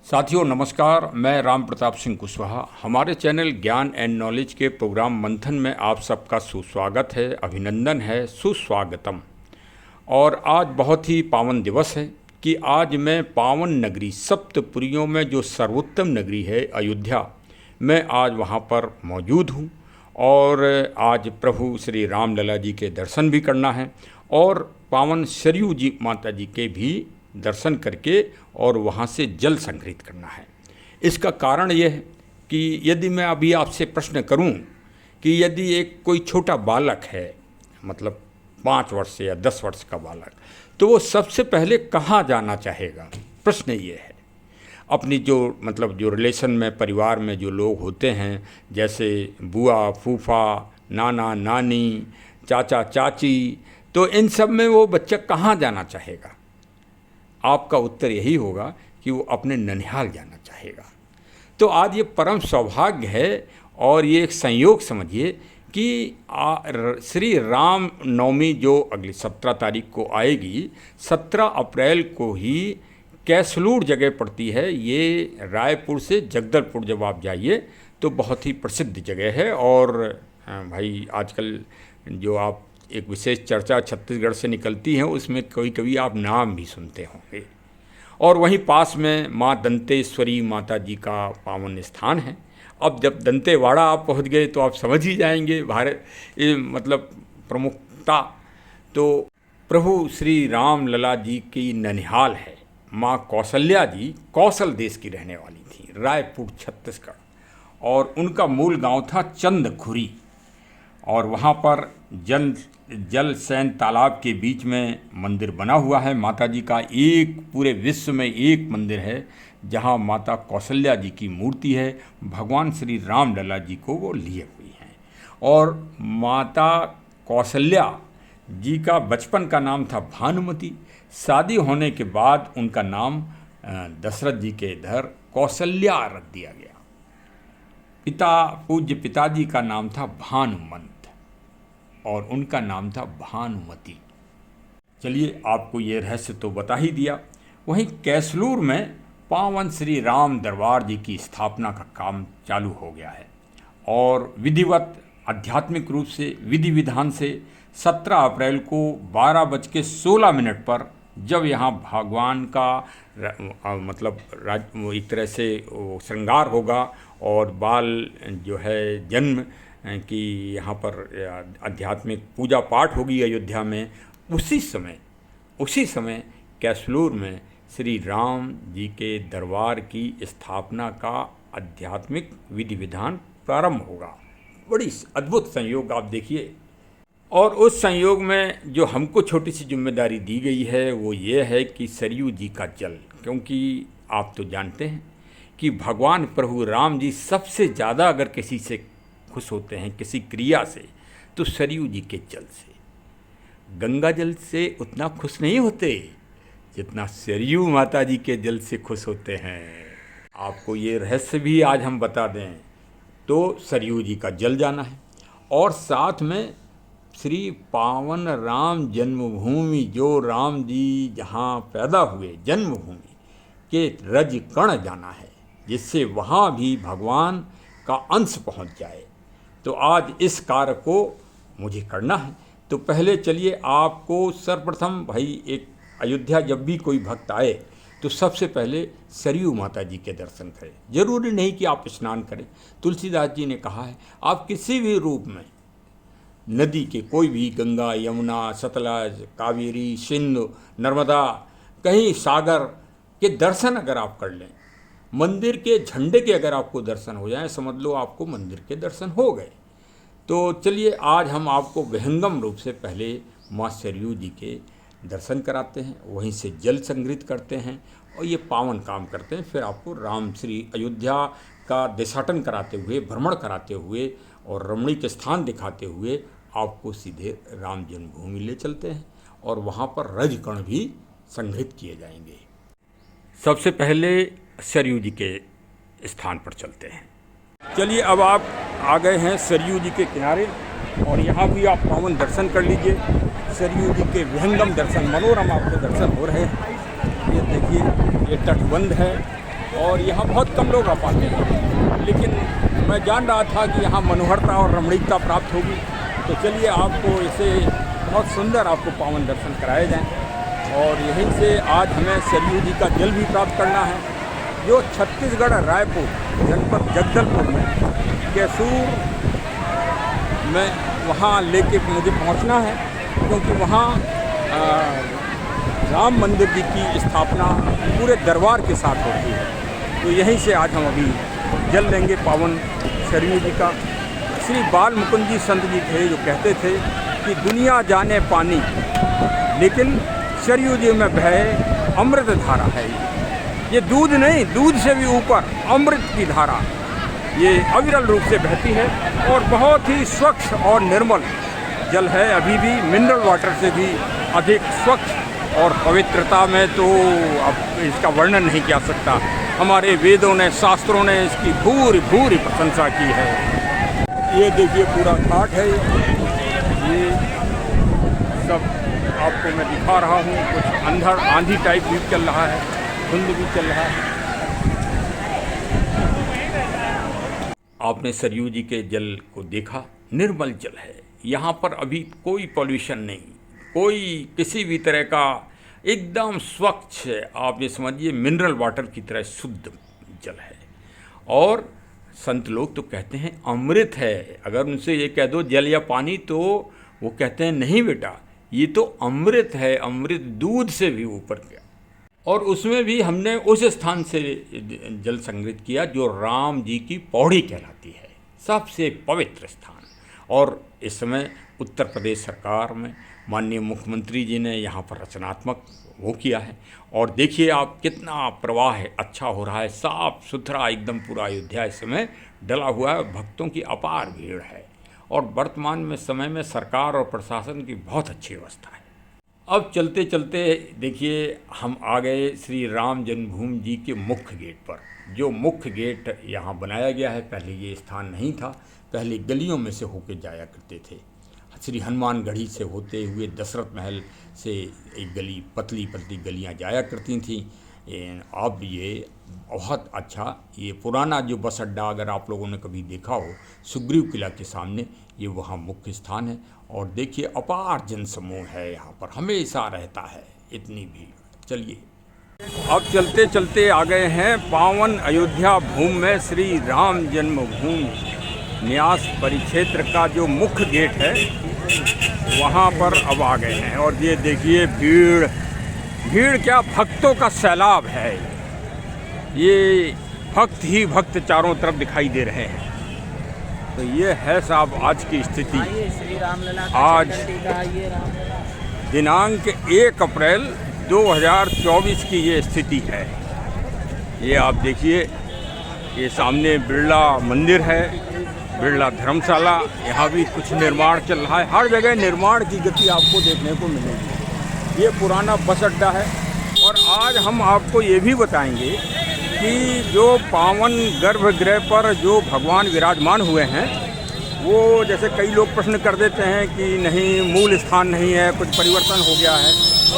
साथियों नमस्कार, मैं राम प्रताप सिंह कुशवाहा। हमारे चैनल ज्ञान एंड नॉलेज के प्रोग्राम मंथन में आप सबका सुस्वागत है, अभिनंदन है, सुस्वागतम। और आज बहुत ही पावन दिवस है कि आज मैं पावन नगरी सप्तपुरियों में जो सर्वोत्तम नगरी है अयोध्या, मैं आज वहाँ पर मौजूद हूँ और आज प्रभु श्री राम लला जी के दर्शन भी करना है और पावन सरयू जी माता जी के भी दर्शन करके और वहाँ से जल संग्रहित करना है। इसका कारण यह है कि यदि मैं अभी आपसे प्रश्न करूं कि यदि एक कोई छोटा बालक है, मतलब 5 वर्ष या 10 वर्ष का बालक, तो वो सबसे पहले कहाँ जाना चाहेगा? प्रश्न ये है। अपनी जो रिलेशन में, परिवार में जो लोग होते हैं, जैसे बुआ, फूफा, नाना, नानी, चाचा, चाची, तो इन सब में वो बच्चा कहाँ जाना चाहेगा? आपका उत्तर यही होगा कि वो अपने ननिहाल जाना चाहेगा। तो आज ये परम सौभाग्य है और ये एक संयोग समझिए कि श्री राम नवमी जो अगली 17 तारीख को आएगी, 17 अप्रैल को ही कैसलूर जगह पड़ती है। ये रायपुर से जगदलपुर जब आप जाइए तो बहुत ही प्रसिद्ध जगह है। और भाई आजकल जो आप एक विशेष चर्चा छत्तीसगढ़ से निकलती है, उसमें कभी कभी आप नाम भी सुनते होंगे। और वहीं पास में माँ दंतेश्वरी माता जी का पावन स्थान है। अब जब दंतेवाड़ा आप पहुँच गए तो आप समझ ही जाएंगे भारत प्रमुखता। तो प्रभु श्री राम लला जी की ननिहाल है। माँ कौशल्या जी कौशल देश की रहने वाली थी, रायपुर छत्तीसगढ़, और उनका मूल गांव था चंदखुरी। और वहाँ पर जल सैन तालाब के बीच में मंदिर बना हुआ है माता जी का। एक पूरे विश्व में एक मंदिर है जहाँ माता कौशल्या जी की मूर्ति है। भगवान श्री राम लला जी को वो लिए हुई हैं। और माता कौशल्या जी का बचपन का नाम था भानुमति। शादी होने के बाद उनका नाम दशरथ जी के इधर कौशल्या रख दिया गया। पूज्य पिताजी का नाम था भानुमंत और उनका नाम था भानुमति। चलिए, आपको ये रहस्य तो बता ही दिया। वहीं कैसलूर में पावन श्री राम दरबार जी की स्थापना का काम चालू हो गया है और विधिवत आध्यात्मिक रूप से विधि विधान से 17 अप्रैल को 12:16 पर जब यहाँ भगवान का एक तरह से श्रृंगार होगा और बाल जो है जन्म कि यहाँ पर आध्यात्मिक पूजा पाठ होगी अयोध्या में, उसी समय कैसलूर में श्री राम जी के दरबार की स्थापना का आध्यात्मिक विधि विधान प्रारंभ होगा। बड़ी अद्भुत संयोग आप देखिए। और उस संयोग में जो हमको छोटी सी जिम्मेदारी दी गई है वो ये है कि सरयू जी का जल, क्योंकि आप तो जानते हैं कि भगवान प्रभु राम जी सबसे ज़्यादा अगर किसी से खुश होते हैं, किसी क्रिया से, तो सरयू जी के जल से। गंगा जल से उतना खुश नहीं होते जितना सरयू माता जी के जल से खुश होते हैं। आपको ये रहस्य भी आज हम बता दें तो सरयू जी का जल जाना है। और साथ में श्री पावन राम जन्मभूमि, जो राम जी जहाँ पैदा हुए, जन्मभूमि के रज कण जाना है, जिससे वहाँ भी भगवान का अंश पहुँच जाए। तो आज इस कार्य को मुझे करना है। तो पहले चलिए आपको सर्वप्रथम भाई, एक अयोध्या जब भी कोई भक्त आए तो सबसे पहले सरयू माता जी के दर्शन करें। जरूरी नहीं कि आप स्नान करें। तुलसीदास जी ने कहा है आप किसी भी रूप में नदी के, कोई भी, गंगा, यमुना, सतलज, कावेरी, सिंधु, नर्मदा, कहीं सागर के दर्शन अगर आप कर लें, मंदिर के झंडे के अगर आपको दर्शन हो जाए, समझ लो आपको मंदिर के दर्शन हो गए। तो चलिए आज हम आपको विहंगम रूप से पहले माँ सरयू जी के दर्शन कराते हैं, वहीं से जल संग्रहित करते हैं और ये पावन काम करते हैं। फिर आपको राम श्री अयोध्या का देशाटन कराते हुए, भ्रमण कराते हुए और रमणीक स्थान दिखाते हुए आपको सीधे राम जन्मभूमि ले चलते हैं और वहाँ पर रजकण भी संग्रहित किए जाएंगे। सबसे पहले सरयू जी के स्थान पर चलते हैं। चलिए, अब आप आ गए हैं सरयू जी के किनारे और यहाँ भी आप पावन दर्शन कर लीजिए। सरयू जी के विहंगम दर्शन, मनोरम आपको दर्शन हो रहे हैं। ये देखिए, ये तटबंध है और यहाँ बहुत कम लोग आ पाते हैं, लेकिन मैं जान रहा था कि यहाँ मनोहरता और रमणीकता प्राप्त होगी। तो चलिए आपको इसे बहुत सुंदर आपको पावन दर्शन कराए जाएं। और यहीं से आज हमें सरयू जी का जल भी प्राप्त करना है, जो छत्तीसगढ़ रायपुर जनपद जगदलपुर में कैसूर में वहाँ लेके मुझे पहुँचना है, क्योंकि वहाँ राम मंदिर जी की स्थापना पूरे दरबार के साथ होती है। तो यहीं से आज हम अभी जल लेंगे पावन सरयू जी का। श्री बाल मुकुंद जी संत जी थे जो कहते थे कि दुनिया जाने पानी, लेकिन सरयू जी में बहे अमृत धारा है। ये दूध नहीं, दूध से भी ऊपर अमृत की धारा ये अविरल रूप से बहती है और बहुत ही स्वच्छ और निर्मल जल है। अभी भी मिनरल वाटर से भी अधिक स्वच्छ और पवित्रता में तो अब इसका वर्णन नहीं किया सकता। हमारे वेदों ने, शास्त्रों ने इसकी भूरी भूरी प्रशंसा की है। ये देखिए पूरा घाट है, ये सब आपको मैं दिखा रहा हूँ। कुछ आंधी टाइप भी चल रहा है, धुंध भी चल रहा है। आपने सरयू जी के जल को देखा, निर्मल जल है। यहाँ पर अभी कोई पॉल्यूशन नहीं, कोई किसी भी तरह का, एकदम स्वच्छ, आप ये समझिए मिनरल वाटर की तरह शुद्ध जल है। और संत लोग तो कहते हैं अमृत है। अगर उनसे ये कह दो जल या पानी, तो वो कहते हैं नहीं बेटा, ये तो अमृत है, अमृत दूध से भी ऊपर गया। और उसमें भी हमने उस स्थान से जल संग्रहित किया जो राम जी की पौड़ी कहलाती है, सबसे पवित्र स्थान। और इस समय उत्तर प्रदेश सरकार में माननीय मुख्यमंत्री जी ने यहाँ पर रचनात्मक वो किया है। और देखिए आप कितना प्रवाह है, अच्छा हो रहा है, साफ सुथरा एकदम पूरा अयोध्या इस समय डला हुआ है। भक्तों की अपार भीड़ है और वर्तमान में समय में सरकार और प्रशासन की बहुत अच्छी व्यवस्था है। अब चलते चलते देखिए हम आ गए श्री राम जन्मभूमि जी के मुख्य गेट पर। जो मुख्य गेट यहाँ बनाया गया है, पहले ये स्थान नहीं था, पहले गलियों में से होके जाया करते थे। श्री हनुमान गढ़ी से होते हुए दशरथ महल से एक गली, पतली पतली गलियाँ जाया करती थीं। अब ये बहुत अच्छा, ये पुराना जो बस अड्डा अगर आप लोगों ने कभी देखा हो, सुग्रीव किला के सामने, ये वहाँ मुख्य स्थान है। और देखिए अपार जनसमूह है यहाँ पर, हमेशा रहता है इतनी भीड़। चलिए अब चलते चलते आ गए हैं पावन अयोध्या भूमि में श्री राम जन्मभूमि न्यास परिक्षेत्र का जो मुख्य गेट है, वहाँ पर अब आ गए हैं। और ये देखिए भीड़, भीड़ क्या, भक्तों का सैलाब है। ये भक्त ही भक्त चारों तरफ दिखाई दे रहे हैं। तो ये है साहब आज की स्थिति। आज दिनांक 1 अप्रैल 2024 की ये स्थिति है। ये आप देखिए, ये सामने बिरला मंदिर है, बिरला धर्मशाला, यहाँ भी कुछ निर्माण चल रहा है। हर जगह निर्माण की गति आपको देखने को मिलेगी। ये पुराना बस अड्डा है। और आज हम आपको ये भी बताएंगे कि जो पावन गर्भगृह पर जो भगवान विराजमान हुए हैं, वो जैसे कई लोग प्रश्न कर देते हैं कि नहीं, मूल स्थान नहीं है, कुछ परिवर्तन हो गया है।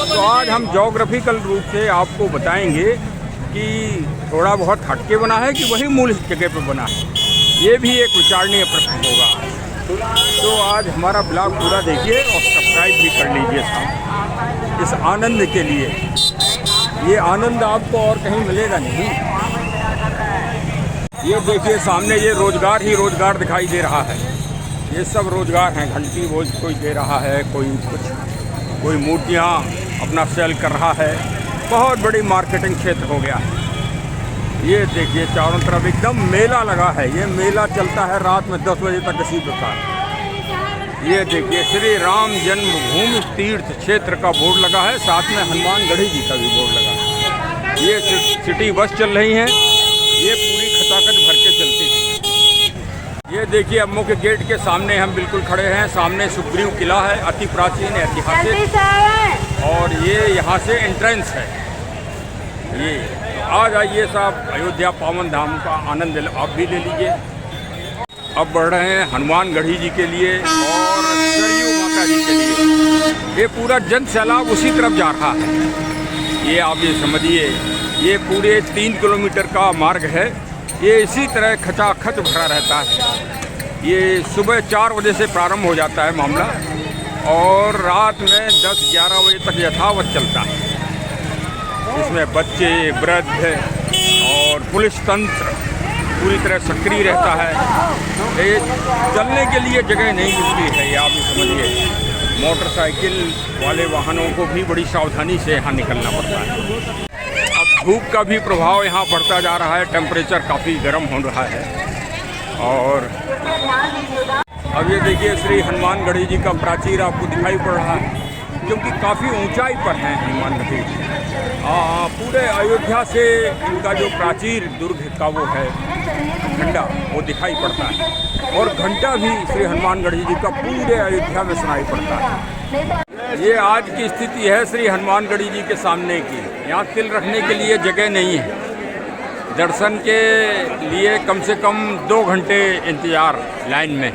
तो आज हम ज्योग्राफिकल रूप से आपको बताएंगे कि थोड़ा बहुत हटके बना है कि वही मूल जगह पर बना है। ये भी एक विचारणीय प्रश्न होगा। तो आज हमारा ब्लॉग पूरा देखिए और सब्सक्राइब भी कर लीजिए साहब, इस आनंद के लिए। ये आनंद आपको और कहीं मिलेगा नहीं। ये देखिए सामने ये रोजगार ही रोजगार दिखाई दे रहा है। ये सब रोजगार हैं। घंटी वो कोई दे रहा है, कोई कुछ, कोई मूर्तियाँ अपना सेल कर रहा है। बहुत बड़ी मार्केटिंग क्षेत्र हो गया है। ये देखिए चारों तरफ एकदम मेला लगा है। ये मेला चलता है रात में 10 बजे तक इसी प्रकार। ये देखिए श्री राम जन्मभूमि तीर्थ क्षेत्र का बोर्ड लगा है, साथ में हनुमान गढ़ी जी का भी बोर्ड लगा है। ये सिटी बस चल रही हैं, ये पूरी खचाखच भर के चलती है। ये देखिए अब मुख्य गेट के सामने हम बिल्कुल खड़े हैं। सामने सुग्रीव किला है, अति प्राचीन ऐतिहासिक, और ये यहाँ से एंट्रेंस है। ये तो आ जाइए साहब, अयोध्या पावन धाम का आनंद आप भी ले लीजिए। अब बढ़ रहे हैं हनुमान गढ़ी जी के लिए और सरयू माता जी के लिए। ये पूरा जन सैलाब उसी तरफ जा रहा है। ये आप ये समझिए, ये पूरे 3 किलोमीटर का मार्ग है। ये इसी तरह खचाखच भरा रहता है। ये सुबह 4 बजे से प्रारंभ हो जाता है मामला और रात में 10-11 बजे तक यथावत चलता है। इसमें बच्चे, वृद्ध और पुलिस तंत्र पूरी तरह सक्रिय रहता है। ये चलने के लिए जगह नहीं मिलती है। ये आप ये समझिए, मोटरसाइकिल वाले वाहनों को भी बड़ी सावधानी से यहाँ निकलना पड़ता है। अब धूप का भी प्रभाव यहाँ बढ़ता जा रहा है, टेम्परेचर काफ़ी गर्म हो रहा है। और अब ये देखिए, श्री हनुमानगढ़ी जी का प्राचीर आपको दिखाई पड़ रहा है, क्योंकि काफ़ी ऊंचाई पर है हनुमानगढ़ी। पूरे अयोध्या से इनका जो प्राचीर दुर्ग का वो है झंडा, वो दिखाई पड़ता है। और घंटा भी श्री हनुमानगढ़ी जी का पूरे अयोध्या में सुनाई पड़ता है। ये आज की स्थिति है श्री हनुमानगढ़ी जी के सामने की। यहाँ तिल रखने के लिए जगह नहीं है। दर्शन के लिए कम से कम 2 घंटे इंतज़ार लाइन में।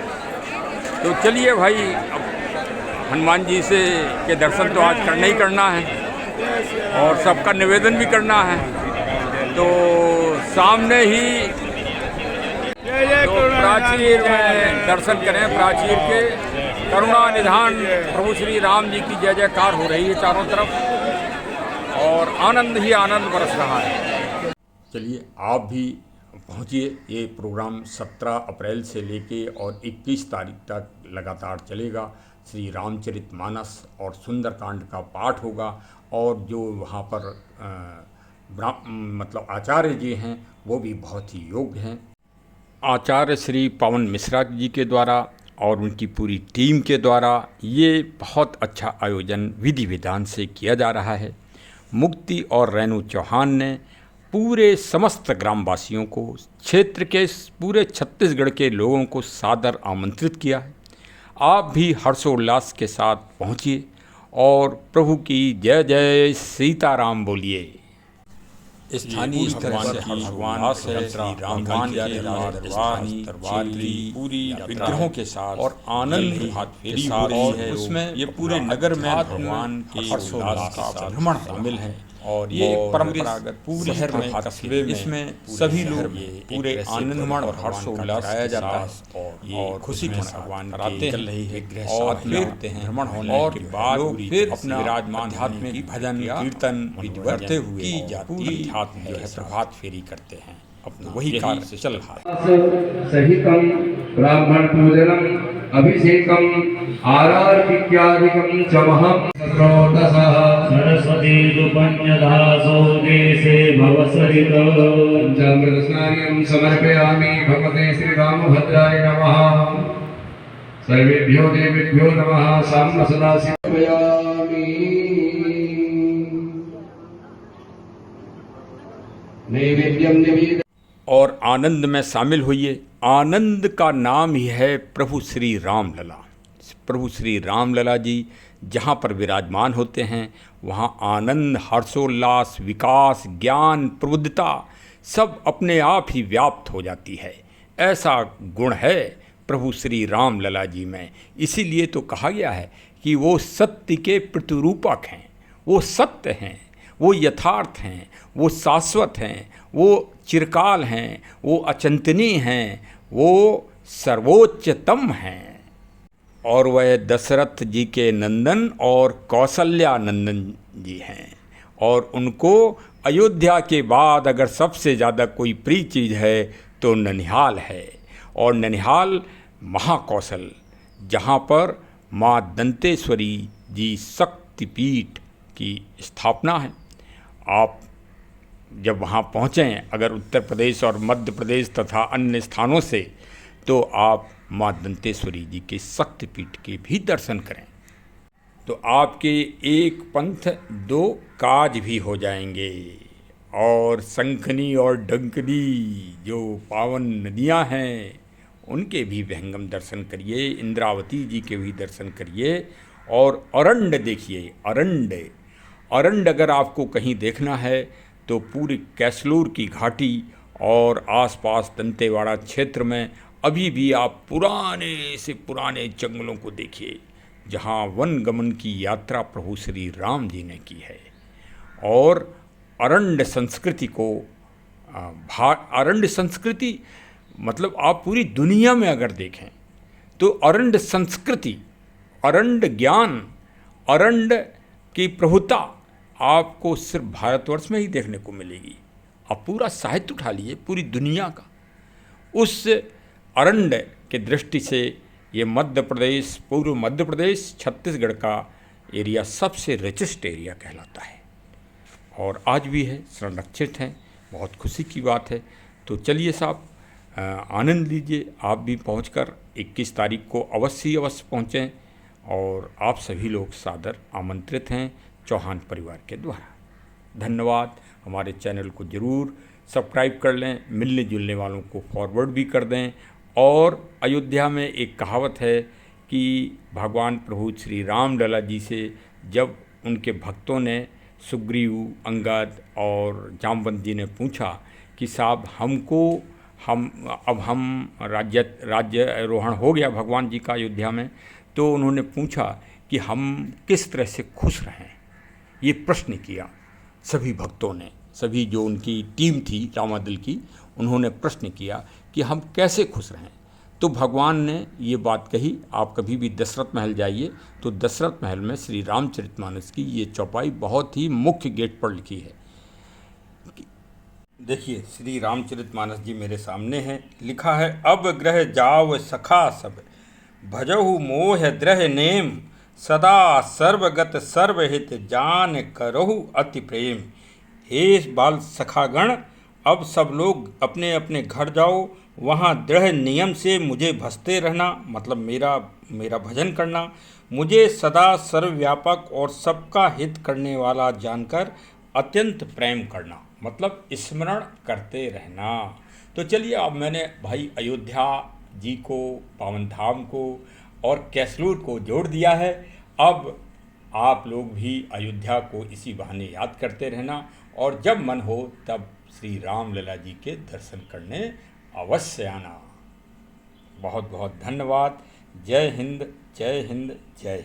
तो चलिए भाई, अब हनुमान जी से के दर्शन तो आज करना ही करना है और सबका निवेदन भी करना है। तो सामने ही तो प्राचीर में दर्शन करें। प्राचीर के करुणा निधान प्रभु श्री राम जी की जय जयकार हो रही है चारों तरफ और आनंद ही आनंद बरस रहा है। चलिए आप भी पहुँचिए। ये प्रोग्राम 17 अप्रैल से लेके और 21 तारीख तक लगातार चलेगा। श्री रामचरितमानस और सुंदरकांड का पाठ होगा और जो वहाँ पर मतलब आचार्य जी हैं वो भी बहुत ही योग्य हैं। आचार्य श्री पवन मिश्रा जी के द्वारा और उनकी पूरी टीम के द्वारा ये बहुत अच्छा आयोजन विधि विधान से किया जा रहा है। मुक्ति और रेणु चौहान ने पूरे समस्त ग्रामवासियों को, क्षेत्र के पूरे छत्तीसगढ़ के लोगों को सादर आमंत्रित किया है। आप भी हर्षोल्लास के साथ पहुँचिए और प्रभु की जय जय सीताराम बोलिए। स्थानीय स्तर से भगवान राम की पूरी विग्रहों के साथ और आनंद के साथ और उसमें ये पूरे नगर में भगवान के हर्षोल्लास का भ्रमण शामिल है। और ये परंपरागत पूरे शहर में कस्बे में इसमें सभी लोग पूरे आनंद और हर्षोल्लास कराया जाता है और खुशी के साथ भगवान कराते हैं और फिर भ्रमण होने के बाद फिर अपना विराजमान आध्यात्मिक भजन कीर्तन करते हुए पूरी अध्यात्म जो है प्रभात फेरी करते हैं। अपना वही कार्य चल रहा है। सहितम ब्राह्मण पूजनम अभिषेकम आरार्तिक्यादिकं चमहं सत्रोदसः सरस्वती दुपन्यदासो देशे भवसरित पंचामृतस्नार्यं समर्पयामि भगवते श्रीरामभद्राय नमः। सर्वेभ्यो देवेभ्यो नमः। साम्ब सदा समर्पयामि। नैवेद्यं निवेद और आनंद में शामिल होइए। आनंद का नाम ही है प्रभु श्री राम लला। प्रभु श्री राम लला जी जहाँ पर विराजमान होते हैं वहाँ आनंद, हर्षोल्लास, विकास, ज्ञान, प्रबुद्धता सब अपने आप ही व्याप्त हो जाती है। ऐसा गुण है प्रभु श्री राम लला जी में। इसीलिए तो कहा गया है कि वो सत्य के प्रतिरूपक हैं, वो सत्य हैं, वो यथार्थ हैं, वो शाश्वत हैं, वो चिरकाल हैं, वो अचिंतनीय हैं, वो सर्वोच्चतम हैं। और वह दशरथ जी के नंदन और कौशल्या नंदन जी हैं। और उनको अयोध्या के बाद अगर सबसे ज़्यादा कोई प्रिय चीज़ है तो ननिहाल है। और ननिहाल महाकौशल, जहाँ पर माँ दंतेश्वरी जी शक्तिपीठ की स्थापना है। आप जब वहाँ पहुँचें अगर उत्तर प्रदेश और मध्य प्रदेश तथा अन्य स्थानों से, तो आप माँ दंतेश्वरी जी के शक्तिपीठ के भी दर्शन करें तो आपके एक पंथ 2 काज भी हो जाएंगे। और शंखनी और डंकनी जो पावन नदियाँ हैं उनके भी विहंगम दर्शन करिए, इंद्रावती जी के भी दर्शन करिए। और अरंड देखिए, अरंड अगर आपको कहीं देखना है तो पूरी कैसलूर की घाटी और आसपास दंतेवाड़ा क्षेत्र में अभी भी आप पुराने से पुराने जंगलों को देखिए जहाँ वन गमन की यात्रा प्रभु श्री राम जी ने की है। और अरण्य संस्कृति को अरण्य संस्कृति मतलब आप पूरी दुनिया में अगर देखें तो अरण्य संस्कृति, अरण्य ज्ञान, अरण्य की प्रभुता आपको सिर्फ भारतवर्ष में ही देखने को मिलेगी। आप पूरा साहित्य उठा लिए पूरी दुनिया का, उस अरण्य के दृष्टि से ये मध्य प्रदेश, पूर्व मध्य प्रदेश, छत्तीसगढ़ का एरिया सबसे रिचेस्ट एरिया कहलाता है और आज भी है, संरक्षित हैं। बहुत खुशी की बात है। तो चलिए साहब, आनंद लीजिए। आप भी पहुंचकर 21 तारीख को अवश्य पहुंचें और आप सभी लोग सादर आमंत्रित हैं चौहान परिवार के द्वारा। धन्यवाद। हमारे चैनल को ज़रूर सब्सक्राइब कर लें, मिलने जुलने वालों को फॉरवर्ड भी कर दें। और अयोध्या में एक कहावत है कि भगवान प्रभु श्री राम लला जी से जब उनके भक्तों ने, सुग्रीव, अंगद और जामवंत जी ने पूछा कि साहब हम राज्यारोहण हो गया भगवान जी का अयोध्या में, तो उन्होंने पूछा कि हम किस तरह से खुश रहें। ये प्रश्न किया सभी भक्तों ने, सभी जो उनकी टीम थी रामादिल की, उन्होंने प्रश्न किया कि हम कैसे खुश रहें। तो भगवान ने ये बात कही। आप कभी भी दशरथ महल जाइए तो दशरथ महल में श्री रामचरितमानस की ये चौपाई बहुत ही मुख्य गेट पर लिखी है। देखिए, श्री रामचरितमानस जी मेरे सामने है, लिखा है, अब ग्रह जाव सखा सब, भजहु मोह द्रह नेम, सदा सर्वगत सर्वहित, जान करहु अति प्रेम। हे बाल सखागण, अब सब लोग अपने अपने घर जाओ, वहाँ दृढ़ नियम से मुझे भजते रहना, मतलब मेरा भजन करना, मुझे सदा सर्वव्यापक और सबका हित करने वाला जानकर अत्यंत प्रेम करना, मतलब स्मरण करते रहना। तो चलिए, अब मैंने भाई अयोध्या जी को, पावन धाम को और कैसलूर को जोड़ दिया है। अब आप लोग भी अयोध्या को इसी बहाने याद करते रहना और जब मन हो तब श्री राम लला जी के दर्शन करने अवश्य आना। बहुत बहुत धन्यवाद। जय हिंद, जय हिंद, जय हिंद।